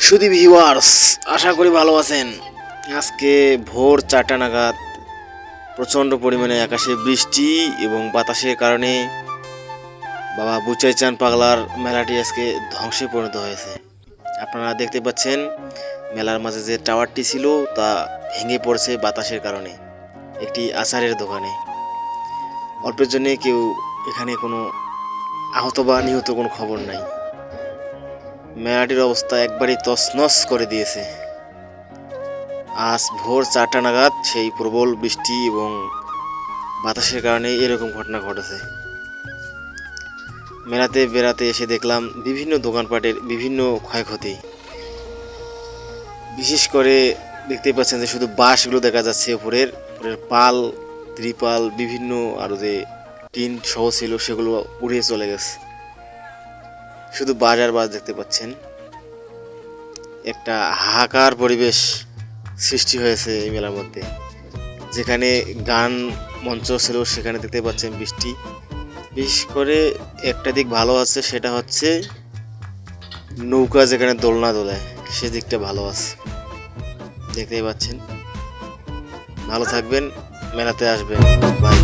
সুধী viewers, আশা করি ভালো আছেন। আজকে ভোর 4টা নাগাদ প্রচণ্ড পরিমাণে আকাশে বৃষ্টি এবং বাতাসের কারণে বাবা বুচাই চান পাগলার মেলাটি আজকে ধ্বংসে পরিণত হয়েছে। আপনারা দেখতে পাচ্ছেন মেলার মাঝে যে টাওয়ারটি ছিল তা ভেঙে পড়েছে বাতাসের কারণে একটি আচারের দোকানে। অল্পের জন্যে কেউ এখানে কোনো আহত বা নিহত কোনো খবর নাই। মেলাটির অবস্থা একবারই তছনছ করে দিয়েছে। আজ ভোর 4টা নাগাদ সেই প্রবল বৃষ্টি এবং বাতাসের কারণে এরকম ঘটনা ঘটেছে। মেলাতে বেড়াতে এসে দেখলাম বিভিন্ন দোকানপাটের বিভিন্ন ক্ষয়ক্ষতি। বিশেষ করে দেখতে পাচ্ছেন যে শুধু বাঁশগুলো দেখা যাচ্ছে, উপরের পাল, ত্রিপাল, বিভিন্ন আরও যে টিন সহ ছিল সেগুলো উড়িয়ে চলে গেছে। শুধু বাঁশ আর বাঁশ দেখতে পাচ্ছেন। একটা হাহাকার পরিবেশ সৃষ্টি হয়েছে এই মেলার মধ্যে। যেখানে গান মঞ্চ ছিল সেখানে দেখতে পাচ্ছেন বৃষ্টি। বিশেষ করে একটা দিক ভালো আছে, সেটা হচ্ছে নৌকা যেখানে দোলনা দোলায় সেদিকটা ভালো আছে, দেখতেই পাচ্ছেন। ভালো থাকবেন, মেলাতে আসবেন, বাই।